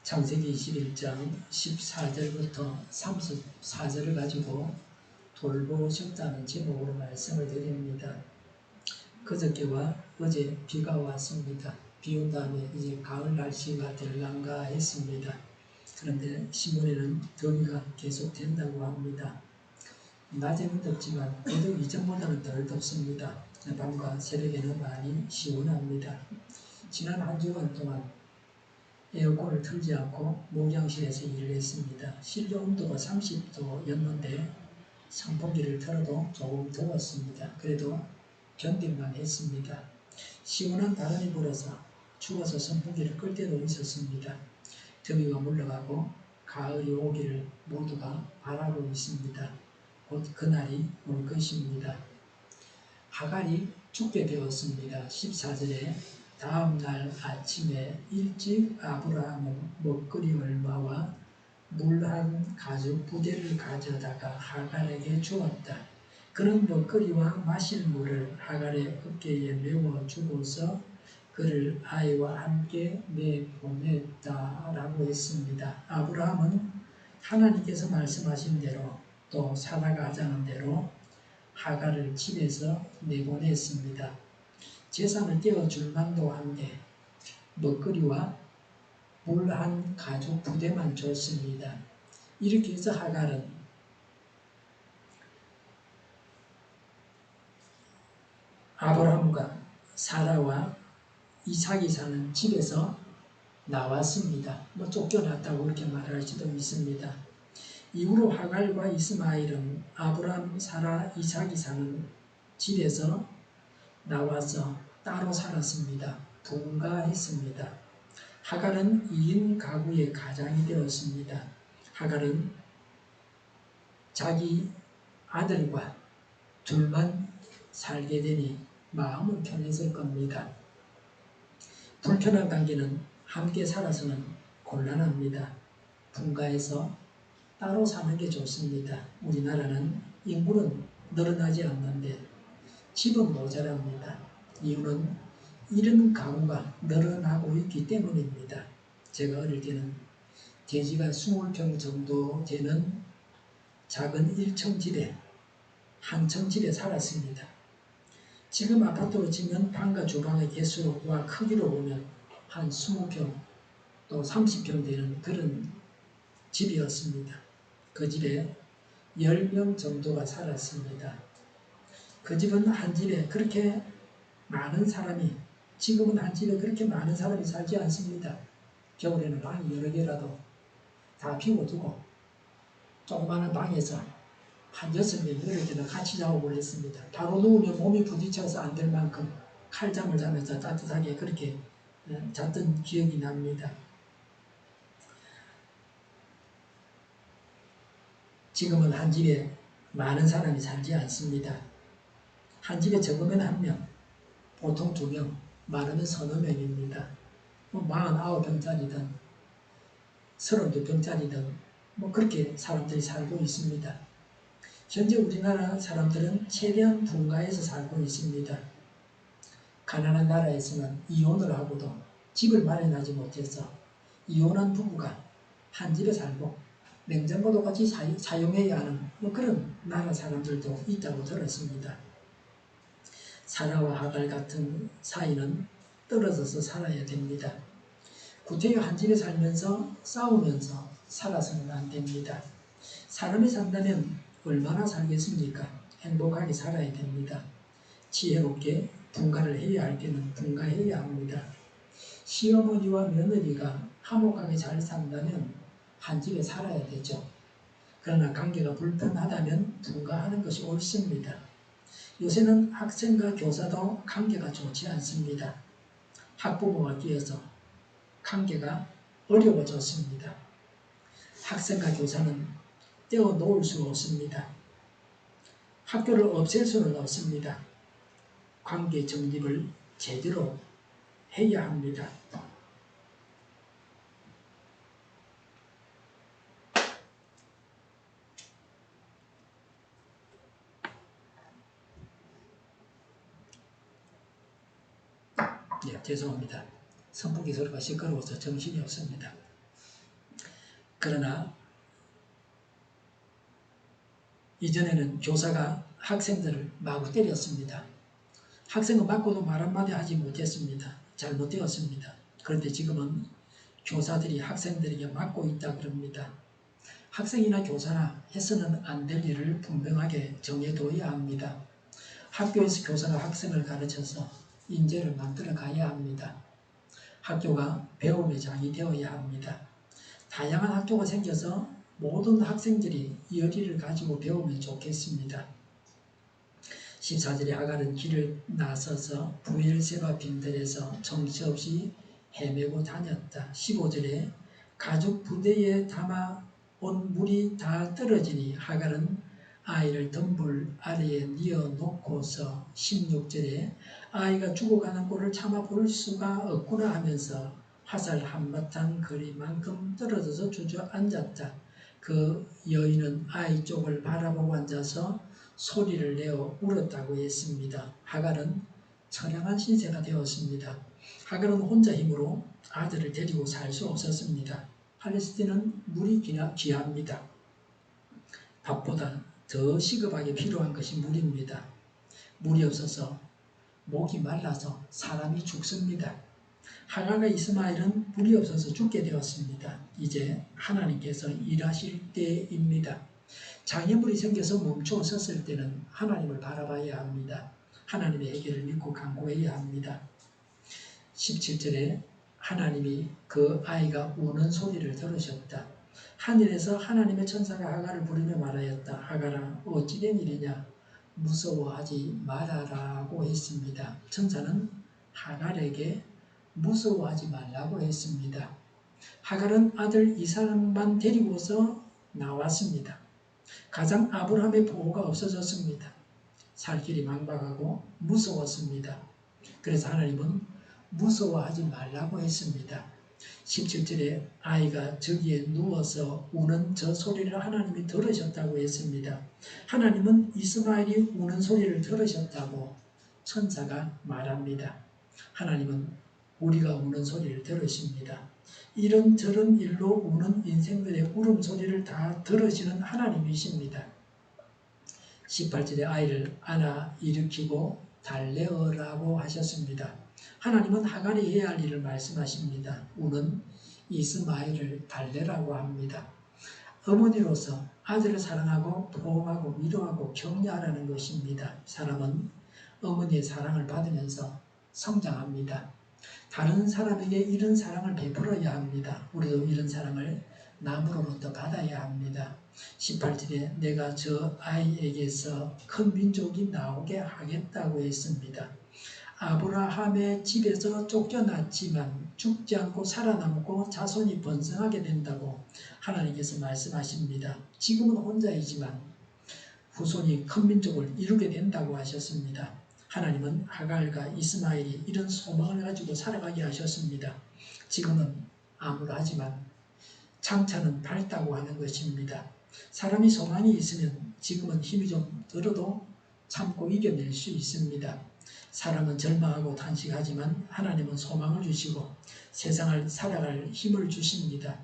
창세기 21장 14절부터 34절을 가지고 돌보셨다는 제목으로 말씀을 드립니다. 그저께와 어제 비가 왔습니다. 비 온 다음에 이제 가을 날씨가 될란가 했습니다. 그런데 신문에는 더위가 계속된다고 합니다. 낮에는 덥지만 그래도 이전보다는 덜 덥습니다. 밤과 새벽에는 많이 시원합니다. 지난 한 주간 동안 에어컨을 틀지 않고 목욕실에서 일을 했습니다. 실내 온도가 30도였는데 선풍기를 틀어도 조금 더웠습니다. 그래도 견딜만 했습니다. 시원한 바람이 불어서 추워서 선풍기를 끌 때도 있었습니다. 더위가 물러가고 가을이 오기를 모두가 바라고 있습니다. 곧 그날이 올 것입니다. 하갈이 죽게 되었습니다. 14절에 다음 날 아침에 일찍 아브라함은 먹거리 얼마와 물 한 가죽 부대를 가져다가 하갈에게 주었다. 그는 먹거리와 마실 물을 하갈의 어깨에 메워 주고서 그를 아이와 함께 내보냈다라고 했습니다. 아브라함은 하나님께서 말씀하신 대로 또 사라가 하자는 대로 하갈을 집에서 내보냈습니다. 재산을 떼어줄 만도 한데 먹거리와 물 한 가죽 부대만 줬습니다. 이렇게 해서 하갈은 아브라함과 사라와 이삭이 사는 집에서 나왔습니다. 쫓겨났다고 그렇게 말할 수도 있습니다. 이후로 하갈과 이스마엘은 아브라함, 사라, 이삭이 사는 집에서 나와서 따로 살았습니다. 분가했습니다. 하갈은 2인 가구의 가장이 되었습니다. 하갈은 자기 아들과 둘만 살게 되니 마음은 편했을 겁니다. 불편한 관계는 함께 살아서는 곤란합니다. 분가해서 따로 사는 게 좋습니다. 우리나라는 인구는 늘어나지 않는데 집은 모자랍니다. 이유는 이런 가구가 늘어나고 있기 때문입니다. 제가 어릴 때는 대지가 20평 정도 되는 작은 1층 집에 한 층 집에 살았습니다. 지금 아파트로 치면 방과 주방의 개수와 크기로 보면 한 20평 또 30평 되는 그런 집이었습니다. 그 집에 10명 정도가 살았습니다. 그 집은 한 집에 그렇게 많은 사람이, 지금은 한 집에 그렇게 많은 사람이 살지 않습니다. 겨울에는 방이 여러 개라도 다 비워두고 조그마한 방에서 한 6명, 이럴 때는 같이 자고 그랬습니다. 바로 누우면 몸이 부딪혀서 안 될 만큼 칼잠을 자면서 따뜻하게 그렇게 잤던 기억이 납니다. 지금은 한 집에 많은 사람이 살지 않습니다. 한 집에 적으면 1명, 보통 2명, 많으면 서너 명입니다. 49평짜리든 32평짜리든 그렇게 사람들이 살고 있습니다. 현재 우리나라 사람들은 최대한 분가해서 살고 있습니다. 가난한 나라에서는 이혼을 하고도 집을 마련하지 못해서 이혼한 부부가 한 집에 살고 냉장고도 같이 사용해야 하는 그런 나라 사람들도 있다고 들었습니다. 사라와 하갈 같은 사이는 떨어져서 살아야 됩니다. 구태여 한 집에 살면서 싸우면서 살아서는 안 됩니다. 사람이 산다면 얼마나 살겠습니까? 행복하게 살아야 됩니다. 지혜롭게 분가를 해야 할 때는 분가해야 합니다. 시어머니와 며느리가 화목하게 잘 산다면 한 집에 살아야 되죠. 그러나 관계가 불편하다면 분가하는 것이 옳습니다. 요새는 학생과 교사도 관계가 좋지 않습니다. 학부모가 끼어서 관계가 어려워졌습니다. 학생과 교사는 떼어놓을 수 없습니다. 학교를 없앨 수는 없습니다. 관계 정립을 제대로 해야 합니다. 네, 죄송합니다. 선풍기 소리가 시끄러워서 정신이 없습니다. 그러나 이전에는 교사가 학생들을 마구 때렸습니다. 학생은 맞고도 말 한마디 하지 못했습니다. 잘못되었습니다. 그런데 지금은 교사들이 학생들에게 맞고 있다 그럽니다. 학생이나 교사나 해서는 안 될 일을 분명하게 정해둬야 합니다. 학교에서 교사가 학생을 가르쳐서 인재를 만들어 가야 합니다. 학교가 배움의 장이 되어야 합니다. 다양한 학교가 생겨서 모든 학생들이 열의를 가지고 배우면 좋겠습니다. 14절에 하갈은 길을 나서서 부엘세바 빈들에서 정처없이 헤매고 다녔다. 15절에 가죽 부대에 담아온 물이 다 떨어지니 하갈은 아이를 덤불 아래에 뉘어놓고서 16절에 아이가 죽어가는 꼴을 참아 볼 수가 없구나 하면서 화살 한바탕 거리만큼 떨어져서 주저앉았다. 그 여인은 아이 쪽을 바라보고 앉아서 소리를 내어 울었다고 했습니다. 하갈은 처량한 신세가 되었습니다. 하갈은 혼자 힘으로 아들을 데리고 살 수 없었습니다. 팔레스틴은 물이 귀합니다. 밥보다 더 시급하게 필요한 것이 물입니다. 물이 없어서 목이 말라서 사람이 죽습니다. 하갈과 이스마엘은 물이 없어서 죽게 되었습니다. 이제 하나님께서 일하실 때입니다. 장애물이 생겨서 멈춰 섰을 때는 하나님을 바라봐야 합니다. 하나님의 해결을 믿고 간구해야 합니다. 17절에 하나님이 그 아이가 우는 소리를 들으셨다. 하늘에서 하나님의 천사가 하갈을 부르며 말하였다. 하갈아 어찌 된 일이냐 무서워하지 말아라고 했습니다. 천사는 하갈에게 무서워하지 말라고 했습니다. 하갈은 아들 이삭만 데리고서 나왔습니다. 가장 아브라함의 보호가 없어졌습니다. 살 길이 망박하고 무서웠습니다. 그래서 하나님은 무서워하지 말라고 했습니다. 17절에 아이가 저기에 누워서 우는 저 소리를 하나님이 들으셨다고 했습니다. 하나님은 이스마엘이 우는 소리를 들으셨다고 천사가 말합니다. 하나님은 우리가 우는 소리를 들으십니다. 이런저런 일로 우는 인생들의 울음소리를 다 들으시는 하나님이십니다. 18절에 아이를 안아 일으키고 달래어라고 하셨습니다. 하나님은 하갈이 해야 할 일을 말씀하십니다. 우는 이스마엘을 달래라고 합니다. 어머니로서 아들을 사랑하고 보호하고 위로하고 격려하라는 것입니다. 사람은 어머니의 사랑을 받으면서 성장합니다. 다른 사람에게 이런 사랑을 베풀어야 합니다. 우리도 이런 사랑을 남으로부터 받아야 합니다. 18절에 내가 저 아이에게서 큰 민족이 나오게 하겠다고 했습니다. 아브라함의 집에서 쫓겨났지만 죽지 않고 살아남고 자손이 번성하게 된다고 하나님께서 말씀하십니다. 지금은 혼자이지만 후손이 큰 민족을 이루게 된다고 하셨습니다. 하나님은 하갈과 이스마엘이 이런 소망을 가지고 살아가게 하셨습니다. 지금은 암울하지만 장차는 밝다고 하는 것입니다. 사람이 소망이 있으면 지금은 힘이 좀 들어도 참고 이겨낼 수 있습니다. 사람은 절망하고 탄식하지만 하나님은 소망을 주시고 세상을 살아갈 힘을 주십니다.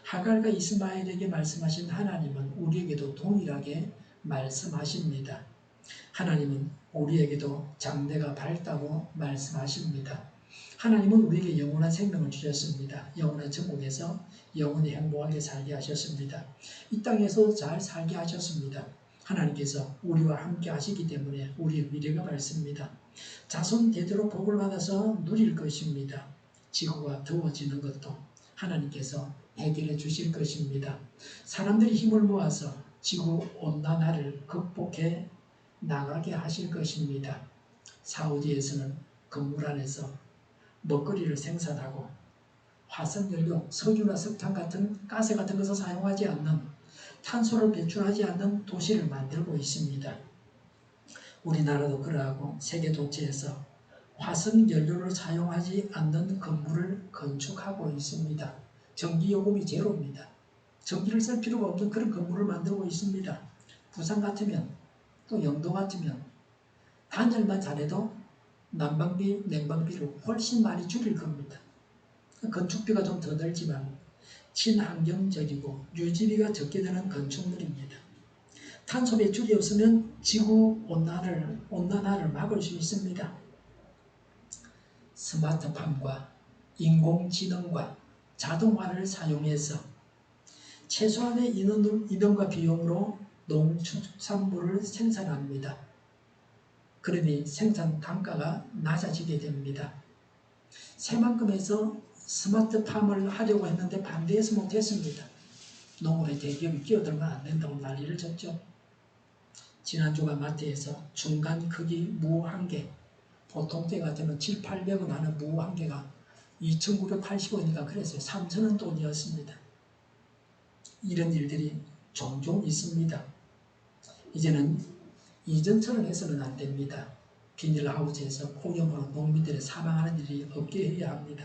하갈과 이스마엘에게 말씀하신 하나님은 우리에게도 동일하게 말씀하십니다. 하나님은 우리에게도 장래가 밝다고 말씀하십니다. 하나님은 우리에게 영원한 생명을 주셨습니다. 영원한 천국에서 영원히 행복하게 살게 하셨습니다. 이 땅에서 잘 살게 하셨습니다. 하나님께서 우리와 함께 하시기 때문에 우리의 미래가 밝습니다. 자손 대대로 복을 받아서 누릴 것입니다. 지구가 더워지는 것도 하나님께서 해결해 주실 것입니다. 사람들이 힘을 모아서 지구 온난화를 극복해 나가게 하실 것입니다. 사우디에서는 건물 안에서 먹거리를 생산하고 화석연료, 석유나 석탄 같은 가스 같은 것을 사용하지 않는 탄소를 배출하지 않는 도시를 만들고 있습니다. 우리나라도 그러하고 세계 도처에서 화석연료를 사용하지 않는 건물을 건축하고 있습니다. 전기요금이 제로입니다. 전기를 쓸 필요가 없는 그런 건물을 만들고 있습니다. 부산 같으면 또 영도 같으면 단열만 잘해도 난방비, 냉방비를 훨씬 많이 줄일 겁니다. 건축비가 좀 더 들지만 친환경적이고 유지비가 적게 드는 건축물입니다. 탄소 배출이 없으면 지구 온난화를 막을 수 있습니다. 스마트팜과 인공지능과 자동화를 사용해서 최소한의 인원과 비용으로 농축산물을 생산합니다. 그러니 생산 단가가 낮아지게 됩니다. 새만금에서 스마트팜을 하려고 했는데 반대해서 못했습니다. 농업에 대기업이 끼어들면 안 된다고 난리를 쳤죠. 지난주가 마트에서 중간 크기 무 한 개, 보통 때 같으면 7, 800원 하는 무 한 개가 2,980원이니까 그랬어요. 3,000원 돈이었습니다. 이런 일들이 종종 있습니다. 이제는 이전처럼 해서는 안 됩니다. 비닐하우스에서 폭염으로 농민들이 사망하는 일이 없게 해야 합니다.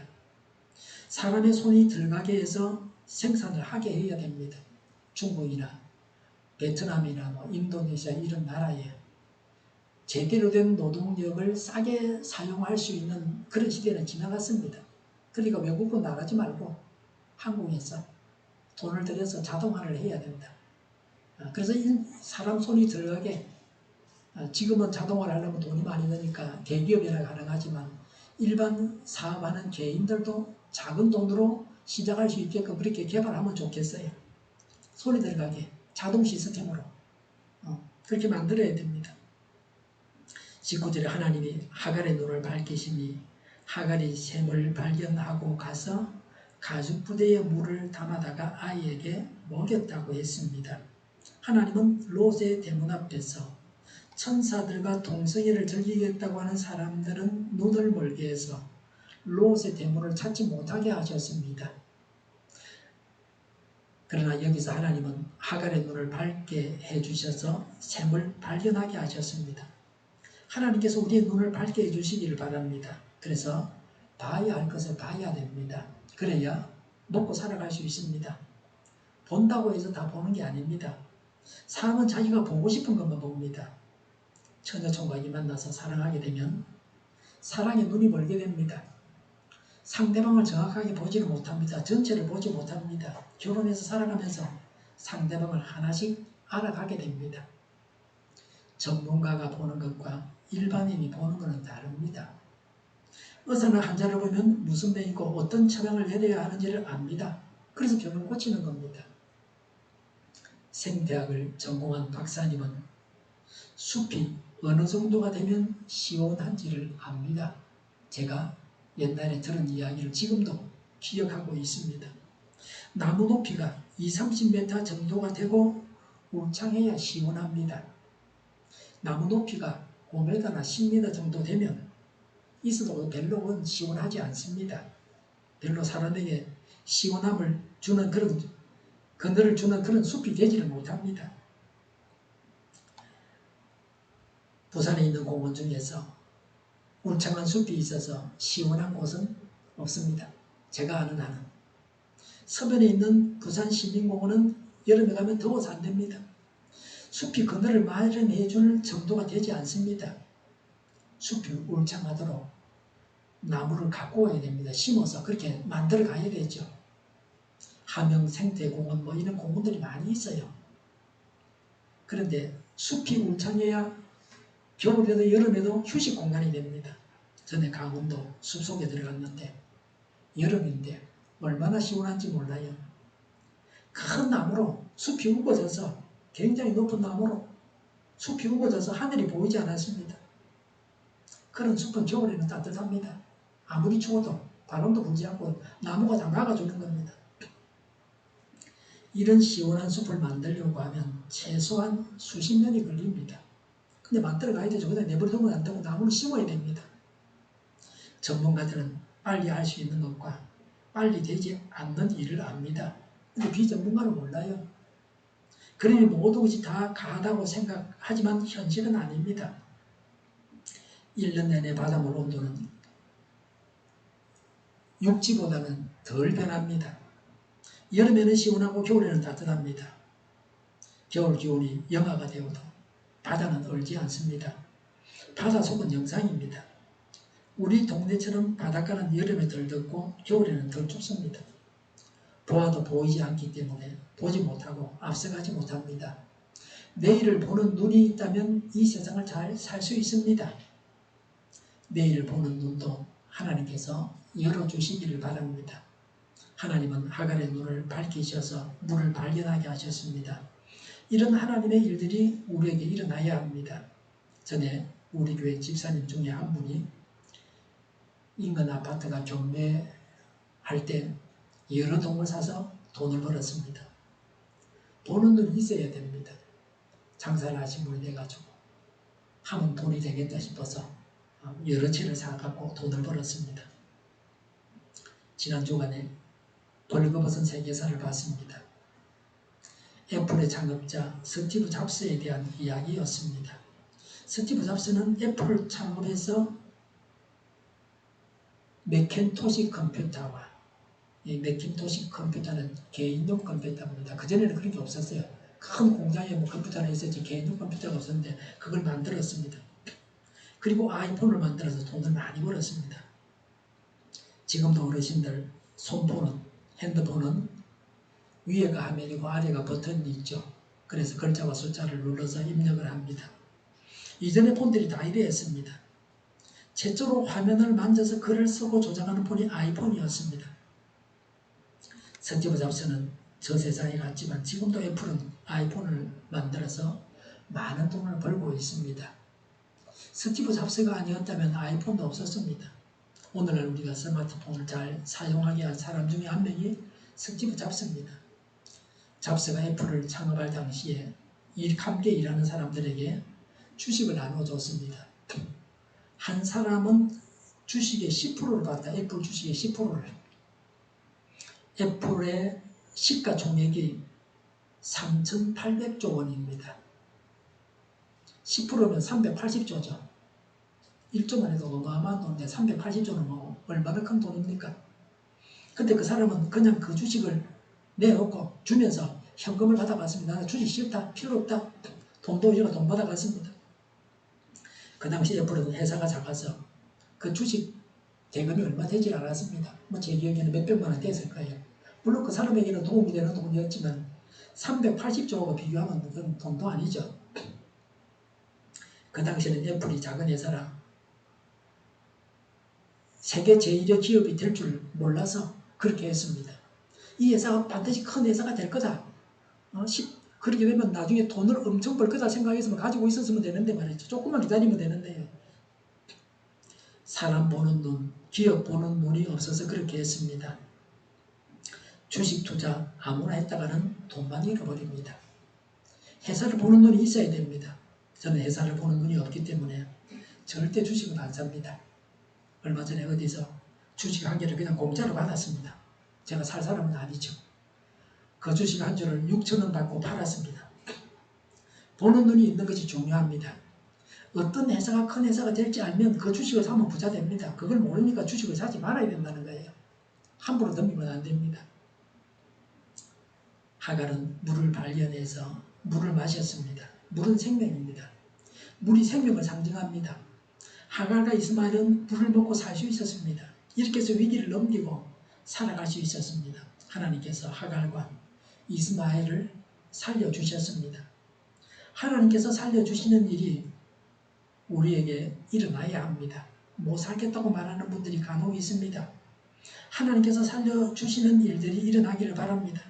사람의 손이 들어가게 해서 생산을 하게 해야 됩니다. 중국이나 베트남이나 인도네시아 이런 나라에 제대로 된 노동력을 싸게 사용할 수 있는 그런 시대는 지나갔습니다. 그러니까 외국으로 나가지 말고 한국에서 돈을 들여서 자동화를 해야 된다. 그래서 사람 손이 들어가게 지금은 자동화를 하려면 돈이 많이 드니까 대기업이나 가능하지만 일반 사업하는 개인들도 작은 돈으로 시작할 수 있게끔 그렇게 개발하면 좋겠어요. 손이 들어가게 자동 시스템으로 그렇게 만들어야 됩니다. 19절에 하나님이 하갈의 눈을 밝히시니 하갈이 샘을 발견하고 가서 가죽부대에 물을 담아다가 아이에게 먹였다고 했습니다. 하나님은 롯의 대문 앞에서 천사들과 동성애를 즐기겠다고 하는 사람들은 눈을 멀게 해서 롯의 대문을 찾지 못하게 하셨습니다. 그러나 여기서 하나님은 하갈의 눈을 밝게 해주셔서 샘을 발견하게 하셨습니다. 하나님께서 우리의 눈을 밝게 해주시기를 바랍니다. 그래서 봐야 할 것을 봐야 됩니다. 그래야 먹고 살아갈 수 있습니다. 본다고 해서 다 보는 게 아닙니다. 사람은 자기가 보고 싶은 것만 봅니다. 처녀총각이 만나서 사랑하게 되면 사랑에 눈이 멀게 됩니다. 상대방을 정확하게 보지를 못합니다. 전체를 보지 못합니다. 결혼해서 살아가면서 상대방을 하나씩 알아가게 됩니다. 전문가가 보는 것과 일반인이 보는 것은 다릅니다. 의사는 환자를 보면 무슨 병이고 어떤 처방을 내려야 하는지를 압니다. 그래서 병을 고치는 겁니다. 생대학을 전공한 박사님은 숲이 어느 정도가 되면 시원한지를 압니다. 제가 옛날에 들은 이야기를 지금도 기억하고 있습니다. 나무 높이가 20-30m 정도가 되고 울창해야 시원합니다. 나무 높이가 5m나 10m 정도 되면 있어도 별로 시원하지 않습니다. 별로 사람에게 시원함을 주는 그런 그늘을 주는 그런 숲이 되지를 못합니다. 부산에 있는 공원 중에서 울창한 숲이 있어서 시원한 곳은 없습니다. 제가 아는 한은. 서변에 있는 부산시민공원은 여름에 가면 더워서 안 됩니다. 숲이 그늘을 마련해 줄 정도가 되지 않습니다. 숲이 울창하도록 나무를 갖고 와야 됩니다. 심어서 그렇게 만들어 가야 되죠. 함영 생태공원 이런 공원들이 많이 있어요. 그런데 숲이 울창해야 겨울에도 여름에도 휴식 공간이 됩니다. 전에 강원도 숲속에 들어갔는데 여름인데 얼마나 시원한지 몰라요. 큰 나무로 숲이 우거져서 굉장히 높은 나무로 숲이 우거져서 하늘이 보이지 않았습니다. 그런 숲은 겨울에는 따뜻합니다. 아무리 추워도 바람도 불지 않고 나무가 다 막아주는 겁니다. 이런 시원한 숲을 만들려고 하면 최소한 수십 년이 걸립니다. 근데 만들어 가야 되죠. 그냥 내버려두면 안 되고 나무를 심어야 됩니다. 전문가들은 빨리 할 수 있는 것과 빨리 되지 않는 일을 압니다. 근데 비전문가는 몰라요. 그러니 모든 것이 다 가하다고 생각하지만 현실은 아닙니다. 1년 내내 바닷물 온도는 육지보다는 덜 변합니다. 여름에는 시원하고 겨울에는 따뜻합니다. 겨울 기온이 영하가 되어도 바다는 얼지 않습니다. 바다 속은 영상입니다. 우리 동네처럼 바닷가는 여름에 덜 덥고 겨울에는 덜 춥습니다. 보아도 보이지 않기 때문에 보지 못하고 앞서가지 못합니다. 내일을 보는 눈이 있다면 이 세상을 잘 살 수 있습니다. 내일을 보는 눈도 하나님께서 열어주시기를 바랍니다. 하나님은 하갈의 눈을 밝히셔서 물을 발견하게 하셨습니다. 이런 하나님의 일들이 우리에게 일어나야 합니다. 전에 우리 교회 집사님 중에 한 분이 인근 아파트가 경매할 때 여러 동을 사서 돈을 벌었습니다. 보는 눈이 있어야 됩니다. 장사를 하신 분이 돼가지고 하면 돈이 되겠다 싶어서 여러 채를 사갖고 돈을 벌었습니다. 지난 주간에 벌거벗은 세계사를 봤습니다. 애플의 창업자 스티브 잡스에 대한 이야기였습니다. 스티브 잡스는 애플을 창업해서 매cin토시 컴퓨터와 이 매cin토시 컴퓨터는 개인용 컴퓨터입니다. 그전에는 그런 게 없었어요. 큰 공장에 뭐 컴퓨터가 있었지 개인용 컴퓨터가 없었는데 그걸 만들었습니다. 그리고 아이폰을 만들어서 돈을 많이 벌었습니다. 지금도 어르신들 손폰은 핸드폰은 위에가 화면이고 아래가 버튼이 있죠. 그래서 글자와 숫자를 눌러서 입력을 합니다. 이전의 폰들이 다 이랬습니다. 최초로 화면을 만져서 글을 쓰고 조작하는 폰이 아이폰이었습니다. 스티브 잡스는 저 세상에 갔지만 지금도 애플은 아이폰을 만들어서 많은 돈을 벌고 있습니다. 스티브 잡스가 아니었다면 아이폰도 없었습니다. 오늘날 우리가 스마트폰을 잘 사용하게 한 사람 중에 한 명이 스티브 잡스입니다. 잡스가 애플을 창업할 당시에 함께 일하는 사람들에게 주식을 나눠줬습니다. 한 사람은 주식의 10%를 받다. 애플 주식의 10%를. 애플의 시가총액이 3,800조 원입니다. 10%면 380조죠. 1조만 해도 어마어마한 돈인데 380조는 뭐 얼마나 큰 돈입니까? 근데 그 사람은 그냥 그 주식을 내놓고 주면서 현금을 받아갔습니다. 나는 주식 싫다, 필요 없다, 돈도 이거 돈 받아갔습니다. 그 당시 애플은 회사가 작아서 그 주식 대금이 얼마 되지 않았습니다. 뭐 제 기억에는 몇백만 원 됐을 거예요. 물론 그 사람에게는 도움이 되는 돈이었지만 380조하고 비교하면 그건 돈도 아니죠. 그 당시에는 애플이 작은 회사라 세계 제1의 기업이 될 줄 몰라서 그렇게 했습니다. 이 회사가 반드시 큰 회사가 될 거다. 그렇게 되면 나중에 돈을 엄청 벌 거다 생각했으면 가지고 있었으면 되는데 말이죠. 조금만 기다리면 되는데요. 사람 보는 눈, 기업 보는 눈이 없어서 그렇게 했습니다. 주식 투자 아무나 했다가는 돈만 잃어버립니다. 회사를 보는 눈이 있어야 됩니다. 저는 회사를 보는 눈이 없기 때문에 절대 주식은 안 삽니다. 얼마 전에 어디서 주식 한 개를 그냥 공짜로 받았습니다. 제가 살 사람은 아니죠. 그 주식 한 주를 6,000원 받고 팔았습니다. 보는 눈이 있는 것이 중요합니다. 어떤 회사가 큰 회사가 될지 알면 그 주식을 사면 부자 됩니다. 그걸 모르니까 주식을 사지 말아야 된다는 거예요. 함부로 덤비면 안 됩니다. 하갈은 물을 발견해서 물을 마셨습니다. 물은 생명입니다. 물이 생명을 상징합니다. 하갈과 이스마엘은 물을 먹고 살 수 있었습니다. 이렇게 해서 위기를 넘기고 살아갈 수 있었습니다. 하나님께서 하갈과 이스마엘을 살려주셨습니다. 하나님께서 살려주시는 일이 우리에게 일어나야 합니다. 못 살겠다고 말하는 분들이 간혹 있습니다. 하나님께서 살려주시는 일들이 일어나기를 바랍니다.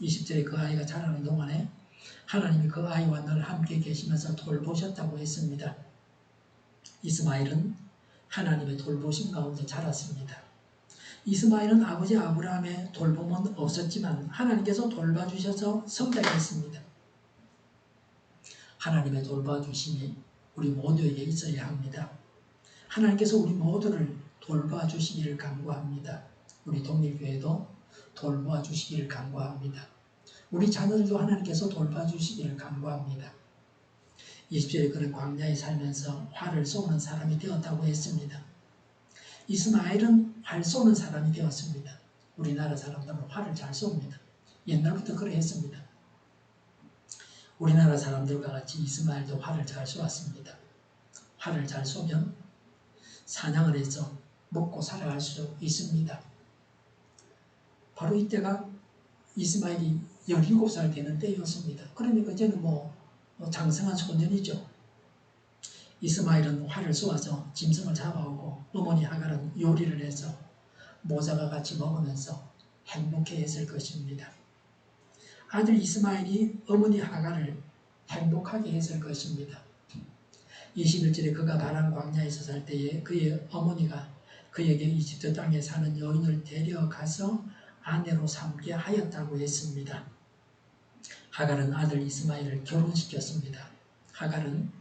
20절에 그 아이가 자라는 동안에 하나님이 그 아이와 늘 함께 계시면서 돌보셨다고 했습니다. 이스마엘은 하나님의 돌보심 가운데 자랐습니다. 이스마엘은 아버지 아브라함의 돌봄은 없었지만 하나님께서 돌봐주셔서 성장했습니다. 하나님의 돌봐주심이 우리 모두에게 있어야 합니다. 하나님께서 우리 모두를 돌봐주시기를 간구합니다. 우리 독립교회도 돌봐주시기를 간구합니다. 우리 자녀들도 하나님께서 돌봐주시기를 간구합니다. 20절에 그는 광야에 살면서 활을 쏘는 사람이 되었다고 했습니다. 이스마엘은 활 쏘는 사람이 되었습니다. 우리나라 사람들은 활을 잘 쏩니다. 옛날부터 그래 했습니다. 우리나라 사람들과 같이 이스마엘도 활을 잘 쏘았습니다. 활을 잘 쏘면 사냥을 해서 먹고 살아갈 수 있습니다. 바로 이때가 이스마엘이 17살 되는 때였습니다. 그러니까 이제는 장성한 소년이죠. 이스마엘은 활을 쏘아서 짐승을 잡아오고 어머니 하갈은 요리를 해서 모자가 같이 먹으면서 행복해했을 것입니다. 아들 이스마엘이 어머니 하갈을 행복하게 했을 것입니다. 21절에 그가 바란 광야에서 살 때에 그의 어머니가 그에게 이집트 땅에 사는 여인을 데려가서 아내로 삼게 하였다고 했습니다. 하갈은 아들 이스마엘을 결혼시켰습니다. 하갈은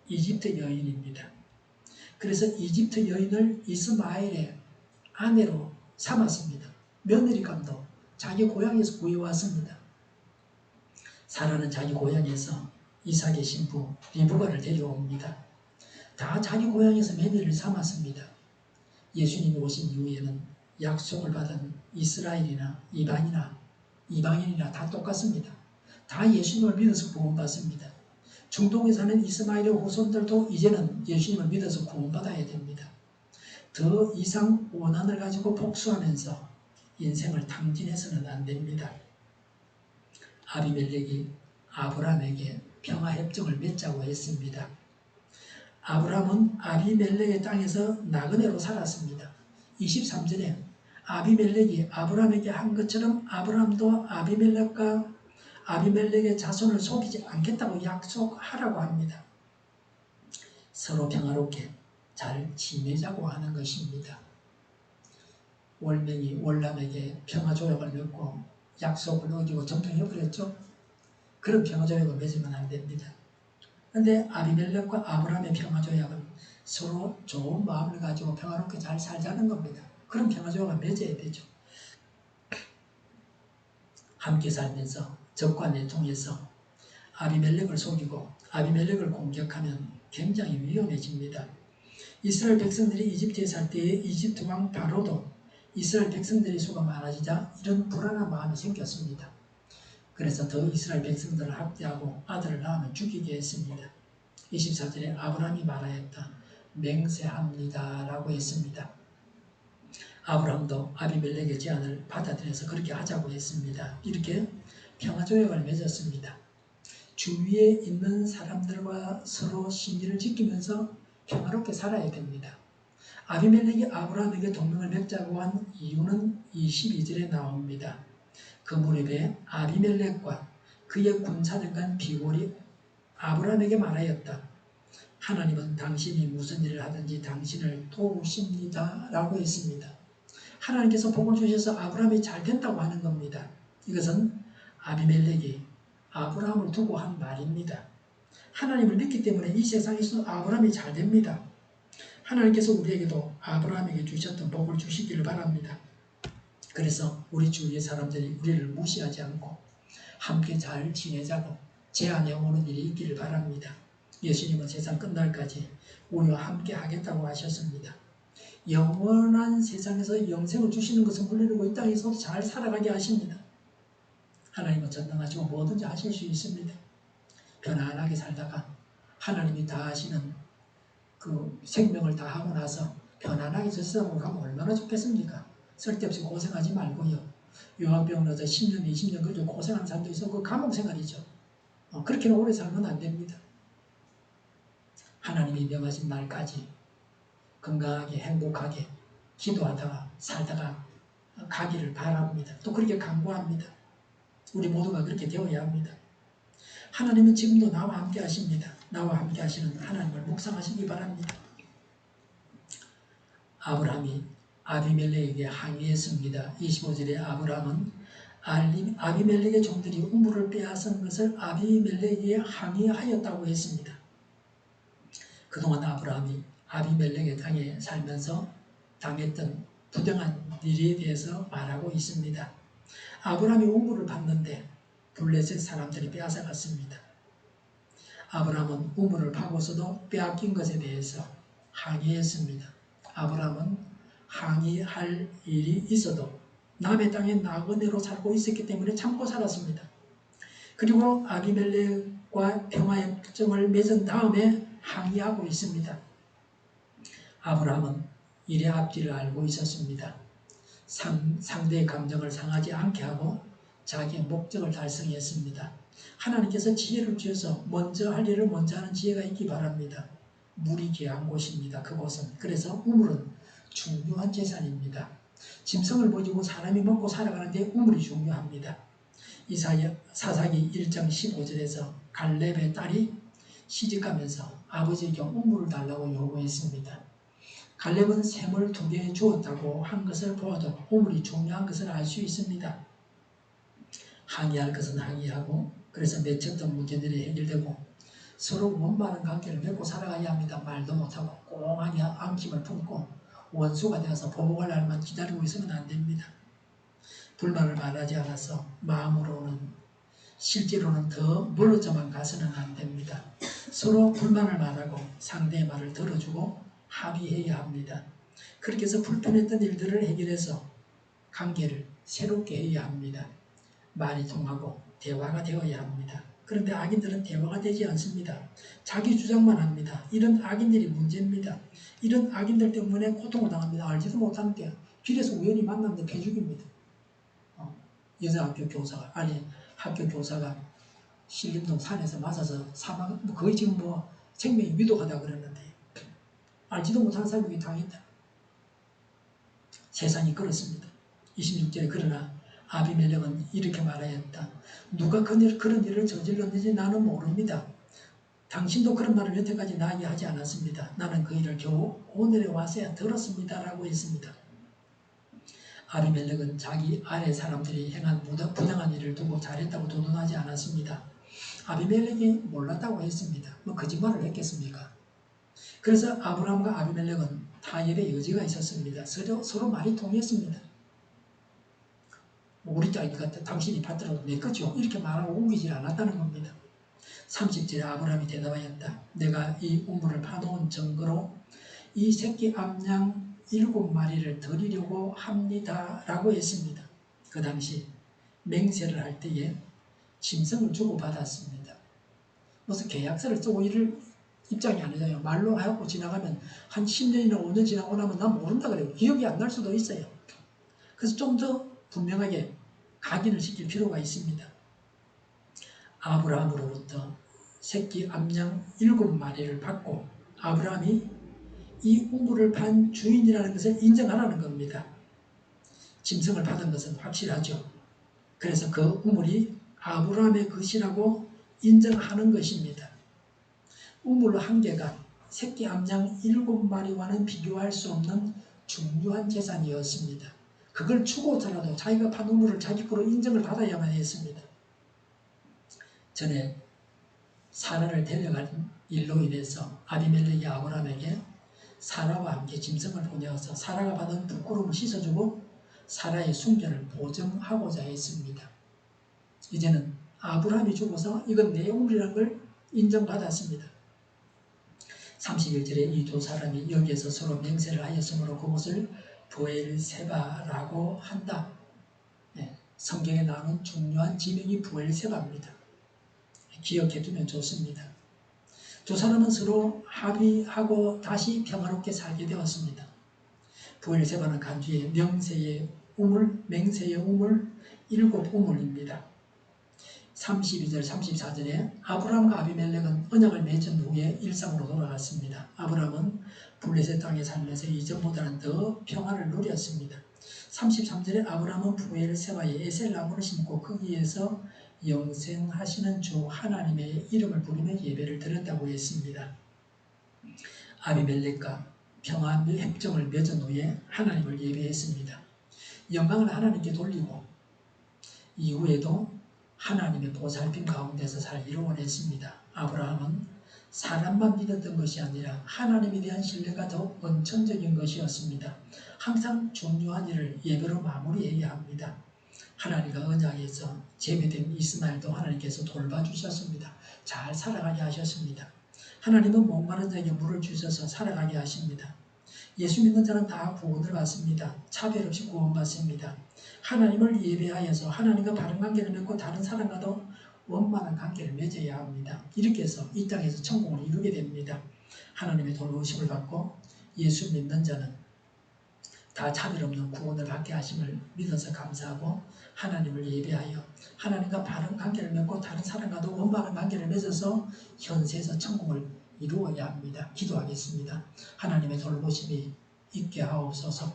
이집트 여인입니다. 그래서 이집트 여인을 이스마엘의 아내로 삼았습니다. 며느리감도 자기 고향에서 구해왔습니다. 사라는 자기 고향에서 이삭의 신부 리브가를 데려옵니다. 다 자기 고향에서 며느리를 삼았습니다. 예수님이 오신 이후에는 약속을 받은 이스라엘이나 이방인이나 다 똑같습니다. 다 예수님을 믿어서 구원받습니다. 중동에 사는 이스마엘의 후손들도 이제는 예수님을 믿어서 구원받아야 됩니다. 더 이상 원한을 가지고 복수하면서 인생을 탕진해서는 안 됩니다. 아비멜렉이 아브라함에게 평화협정을 맺자고 했습니다. 아브라함은 아비멜렉의 땅에서 나그네로 살았습니다. 23절에 아비멜렉이 아브라함에게 한 것처럼 아브라함도 아비멜렉의 자손을 속이지 않겠다고 약속하라고 합니다. 서로 평화롭게 잘 지내자고 하는 것입니다. 월명이 월남에게 평화조약을 맺고 약속을 어기고 전통해버렸죠. 그런 평화조약을 맺으면 안 됩니다. 그런데 아비멜렉과 아브라함의 평화조약은 서로 좋은 마음을 가지고 평화롭게 잘 살자는 겁니다. 그런 평화조약을 맺어야 되죠. 함께 살면서 적과 내통해서 아비멜렉을 속이고 아비멜렉을 공격하면 굉장히 위험해집니다. 이스라엘 백성들이 이집트에 살 때에 이집트 왕 바로도 이스라엘 백성들의 수가 많아지자 이런 불안한 마음이 생겼습니다. 그래서 더 이스라엘 백성들을 학대하고 아들을 낳으면 죽이게 했습니다. 24절에 아브라함이 말하였다. 맹세합니다 라고 했습니다. 아브라함도 아비멜렉의 제안을 받아들여서 그렇게 하자고 했습니다. 이렇게 평화조약을 맺었습니다. 주위에 있는 사람들과 서로 신의를 지키면서 평화롭게 살아야 됩니다. 아비멜렉이 아브라함에게 동맹을 맺자고 한 이유는 22절에 나옵니다. 그 무렵에 아비멜렉과 그의 군사령관 비골이 아브라함에게 말하였다. 하나님은 당신이 무슨 일을 하든지 당신을 도우십니다 라고 했습니다. 하나님께서 복을 주셔서 아브라함이 잘 된다고 하는 겁니다. 이것은 아비멜렉이 아브라함을 두고 한 말입니다. 하나님을 믿기 때문에 이 세상에서 아브라함이 잘 됩니다. 하나님께서 우리에게도 아브라함에게 주셨던 복을 주시기를 바랍니다. 그래서 우리 주위의 사람들이 우리를 무시하지 않고 함께 잘 지내자고 제안해 오는 일이 있기를 바랍니다. 예수님은 세상 끝날까지 우리와 함께 하겠다고 하셨습니다. 영원한 세상에서 영생을 주시는 것은 물론이고 이 땅에서도 잘 살아가게 하십니다. 하나님은 전능하시고 뭐든지 하실 수 있습니다. 편안하게 살다가 하나님이 다 하시는 그 생명을 다 하고 나서 편안하게 저 세상으로 가면 얼마나 좋겠습니까? 쓸데없이 고생하지 말고요. 유학병원 어서 10년, 20년 그렇게 고생하는 사람도 있어. 그 감옥 생활이죠. 그렇게는 오래 살면 안 됩니다. 하나님이 명하신 날까지 건강하게 행복하게 기도하다가 살다가 가기를 바랍니다. 또 그렇게 간구합니다. 우리 모두가 그렇게 되어야 합니다. 하나님은 지금도 나와 함께 하십니다. 나와 함께 하시는 하나님을 묵상하시기 바랍니다. 아브라함이 아비멜렉에게 항의했습니다. 25절에 아브라함은 아비멜렉의 종들이 우물을 빼앗은 것을 아비멜렉에게 항의하였다고 했습니다. 그동안 아브라함이 아비멜렉의 땅에 살면서 당했던 부정한 일에 대해서 말하고 있습니다. 아브라함이 우물을 팠는데 블레셋 사람들이 빼앗아갔습니다. 아브라함은 우물을 파고서도 빼앗긴 것에 대해서 항의했습니다. 아브라함은 항의할 일이 있어도 남의 땅에 나그네로 살고 있었기 때문에 참고 살았습니다. 그리고 아비멜렉과 평화협정을 맺은 다음에 항의하고 있습니다. 아브라함은 일의 앞뒤를 알고 있었습니다. 상대의 감정을 상하지 않게 하고 자기의 목적을 달성했습니다. 하나님께서 지혜를 주셔서 먼저 할 일을 먼저 하는 지혜가 있기 바랍니다. 물이 귀한 곳입니다. 그곳은. 그래서 우물은 중요한 재산입니다. 짐승을 먹이고 사람이 먹고 살아가는데 우물이 중요합니다. 사사기 1장 15절에서 갈렙의 딸이 시집가면서 아버지에게 우물을 달라고 요구했습니다. 갈렙은 샘을 2개 주었다고 한 것을 보아도 우물이 중요한 것을 알 수 있습니다. 항의할 것은 항의하고, 그래서 맺혔던 문제들이 해결되고 서로 원만한 관계를 맺고 살아가야 합니다. 말도 못하고 꽁하게 앙심을 품고 원수가 되어서 보복할 날만 기다리고 있으면 안 됩니다. 불만을 말하지 않아서 마음으로는, 실제로는 더 멀어져만 가서는 안 됩니다. 서로 불만을 말하고 상대의 말을 들어주고 합의해야 합니다. 그렇게 해서 불편했던 일들을 해결해서 관계를 새롭게 해야 합니다. 말이 통하고 대화가 되어야 합니다. 그런데 악인들은 대화가 되지 않습니다. 자기 주장만 합니다. 이런 악인들이 문제입니다. 이런 악인들 때문에 고통을 당합니다. 알지도 못하는데 길에서 우연히 만났는데 개죽입니다. 여자학교 교사가, 학교 교사가 신림동 산에서 맞아서 사망, 거의 지금 생명이 위독하다 그러는데 알지도 못하는 사람이 당했다. 세상이 그렇습니다. 26절에 그러나 아비멜렉은 이렇게 말하였다. 누가 그런 일을 저질렀는지 나는 모릅니다. 당신도 그런 말을 여태까지 나에게 하지 않았습니다. 나는 그 일을 겨우 오늘에 와서야 들었습니다. 라고 했습니다. 아비멜렉은 자기 아래 사람들이 행한 부당한 일을 두고 잘했다고 도논하지 않았습니다. 아비멜렉이 몰랐다고 했습니다. 거짓말을 했겠습니까? 그래서 아브라함과 아비멜렉은 타협의 여지가 있었습니다. 서로 말이 통했습니다. 우리 땅이니까 당신이 받더라도 내 거죠. 이렇게 말하고 우기질 않았다는 겁니다. 30절에 아브라함이 대답하였다. 내가 이 우물을 파놓은 증거로 이 새끼 암양 7마리를 드리려고 합니다. 라고 했습니다. 그 당시 맹세를 할 때에 짐승을 주고받았습니다. 무슨 계약서를 쓰고 이를 입장이 아니잖아요. 말로 하고 지나가면 한 10년이나 5년 지나고 나면 난 모른다 그래요. 기억이 안 날 수도 있어요. 그래서 좀 더 분명하게 각인을 시킬 필요가 있습니다. 아브라함으로부터 새끼 암양 7마리를 받고 아브라함이 이 우물을 판 주인이라는 것을 인정하라는 겁니다. 짐승을 받은 것은 확실하죠. 그래서 그 우물이 아브라함의 것이라고 인정하는 것입니다. 우물 한 개가 새끼 암양 7마리와는 비교할 수 없는 중요한 재산이었습니다. 그걸 주고서라도 자기가 판 우물을 자기 거로 인정을 받아야만 했습니다. 전에 사라를 데려간 일로 인해서 아비멜렉이 아브라함에게 사라와 함께 짐승을 보내어서 사라가 받은 부끄러움을 씻어주고 사라의 순결을 보증하고자 했습니다. 이제는 아브라함이 죽어서 이건 내 우물이라는 걸 인정받았습니다. 31절에 이 두 사람이 여기에서 서로 맹세를 하였으므로 그곳을 부엘세바라고 한다. 성경에 나오는 중요한 지명이 부엘세바입니다. 기억해두면 좋습니다. 두 사람은 서로 합의하고 다시 평화롭게 살게 되었습니다. 부엘세바는 간주의 맹세의 우물 7우물입니다. 32절 34절에 아브라함과 아비멜렉은 언약을 맺은 후에 일상으로 돌아갔습니다. 아브라함은 블레셋 땅에 살면서 이전보다는 더 평화를 누렸습니다. 33절에 아브라함은 부엘세바에 에셀나무를 심고 거기에서 영생하시는 주 하나님의 이름을 부르며 예배를 드렸다고 했습니다. 아비멜렉과 평화 협정을 맺은 후에 하나님을 예배했습니다. 영광을 하나님께 돌리고 이후에도 하나님의 보살핌 가운데서 살기를 원했습니다. 아브라함은 사람만 믿었던 것이 아니라 하나님에 대한 신뢰가 더 원천적인 것이었습니다. 항상 중요한 일을 예배로 마무리해야 합니다. 하나님과 언약에서 재배된 이스마엘도 하나님께서 돌봐주셨습니다. 잘 살아가게 하셨습니다. 하나님은 목마른 자에게 물을 주셔서 살아가게 하십니다. 예수 믿는 자는 다 구원을 받습니다. 차별 없이 구원받습니다. 하나님을 예배하여서 하나님과 바른 관계를 맺고 다른 사람과도 원만한 관계를 맺어야 합니다. 이렇게 해서 이 땅에서 천국을 이루게 됩니다. 하나님의 돌보심을 받고 예수 믿는 자는 다 차별 없는 구원을 받게 하심을 믿어서 감사하고 하나님을 예배하여 하나님과 바른 관계를 맺고 다른 사람과도 원바른 관계를 맺어서 현세에서 천국을 이루어야 합니다. 기도하겠습니다. 하나님의 돌보심이 있게 하옵소서.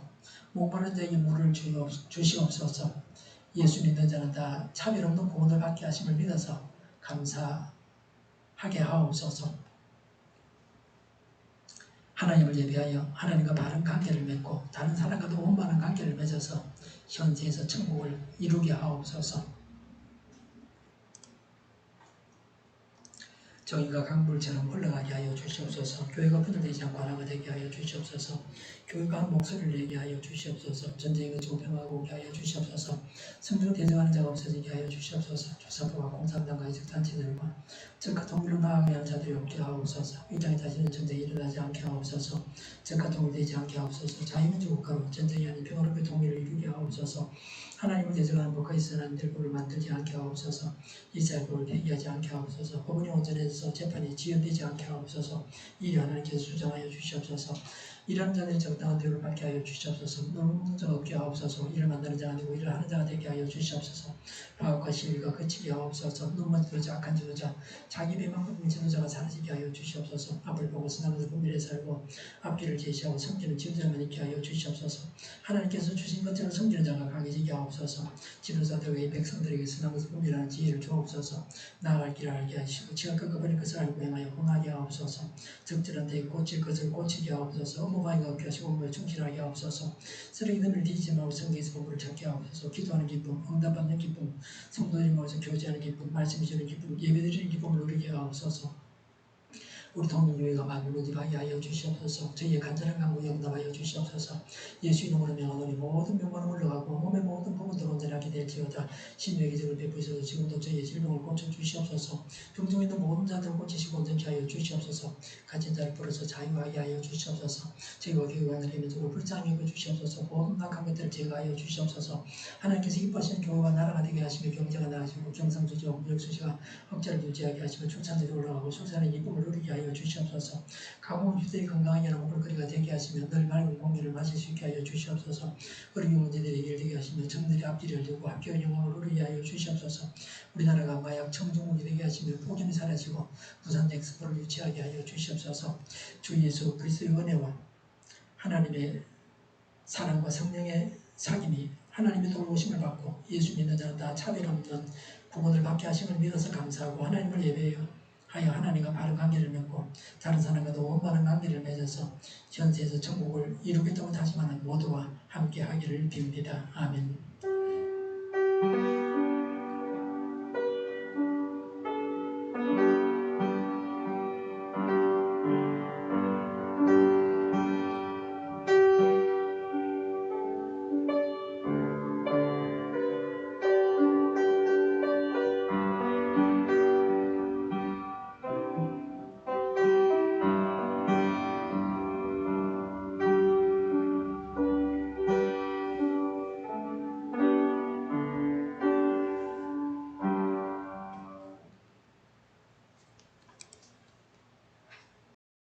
목마른 자에게 물을 주시옵소서. 예수 믿는 자는 다 차별 없는 구원을 받게 하심을 믿어서 감사하게 하옵소서. 하나님을 예배하여 하나님과 바른 관계를 맺고 다른 사람과도 원만한 관계를 맺어서 현세에서 천국을 이루게 하옵소서. 정의가 강물처럼 흘러가게 하여 주시옵소서. 교회가 분열되지 않고 하나가 되게 하여 주시옵소서. 교회가 한 목소리를 내게 하여 주시옵소서. 전쟁의 조평하고 오게 하여 주시옵소서. 성도로 대적하는 자가 없어지게 하여 주시옵소서. 조사부와 공산당과 이적단체들과 적과 통일로 나아가게 한 자들이 없게 하옵소서. 이 땅에 다시는 전쟁이 일어나지 않게 하옵소서. 적과 통일되지 않게 하옵소서. 자유민주 국가로 전쟁이 아닌 평화롭게 통일을 이루게 하옵소서. 하나님을 대적하는 법과 있어나는 들보를 만들지 않게 하옵소서. 이사야법을 폐기하지 않게 하옵소서. 법원이 온전해서 재판이 지연되지 않게 하옵소서. 이를 하나님께서 수정하여 주시옵소서. 일하는 자들이 적당한 대우를 받게 하여 주시옵소서. 놀는 자가 없게 하옵소서. 일을 만드는 자가 아니고 일을 하는 자가 되게 하여 주시옵소서. 파업과 시위가 그치게 하옵소서. 눈먼 지도자, 악한 지도자, 자기 배만큼 지도자가 사라지게 하여 주시옵소서. 앞을 보고 선하면서 분별해 살고 앞길을 제시하고 섬기는 지도자만 있게 하여 주시옵소서. 하나님께서 주신 것처럼 섬기는 자가 강해지게 하옵소서. 지도자들과 백성들에게 선하면서 분별하는 지혜를 주옵소서. 나아갈 길을 알게 하시고 지가 꺾어버린 것을 알고 행하여 흥하게 하옵소서. 적절한 때에 고칠 것을 고치게 하옵소서. 업무방해가 없게 하시고 업무에 충실하게 하옵소서. 쓰레기 덤을 뒤지지 말고 성경에서 복을 찾게 하옵소서. 기도하는 기쁨, 응답받는 기쁨, 성도들이 모여서 교제하는 기쁨, 말씀 주는 기쁨, 예배드리는 기쁨을 누리게 하옵소서. 우리 동문교회가 만물무지하게 하여 주시옵소서. 저희의 간절한 간구 영답하여 주시옵소서. 예수 이름으로 명하노니 모든 병만은 물러가고 몸의 모든 부분들 온전하게 될지어다. 신유의 기적을 베푸셔서 지금도 저희의 질병을 고쳐주시옵소서. 병중에 있는 모든 자들을 고치시고 온전케 하여 주시옵소서. 갇힌 자를 풀어서 자유하게 하여 주시옵소서. 저희와 교회가 하나님의 민족을 불쌍히 여겨 주시옵소서. 모든 낙한 것들을 제거하여 주시옵소서. 하나님께서 기뻐하시는 교회와 나라가 되게 하시며 경제가 나아지고 경상수지와 무역수지가 흑자를 유지하게 하시며 출산들이 올라가고 출산의 기쁨을 누리게 하여 주시옵소서. 가뭄 휴대에 건강하게 하는 먹을거리가 되게 하시며 늘 맑은 공기를 마실 수 있게 하여 주시옵소서. 어린 문제들이 해결되게 하시며 청들이 앞길을 열고 학교의 영광을 누리게 하여 주시옵소서. 우리나라가 마약 청중국이 되게 하시며 폭염이 사라지고 부산 엑스포를 유치하게 하여 주시옵소서. 주 예수 그리스도의 은혜와 하나님의 사랑과 성령의 사귐이 하나님의 돌보심을 받고 예수 믿는 자는 다 차별 없는 구원을 받게 하심을 믿어서 감사하고 하나님을 예배하여 하나님과 바른 관계를 맺고 다른 사람과도 원만한 관계를 맺어서 현세에서 천국을 이루겠다고 다짐하는 모두와 함께 하기를 빕니다. 아멘.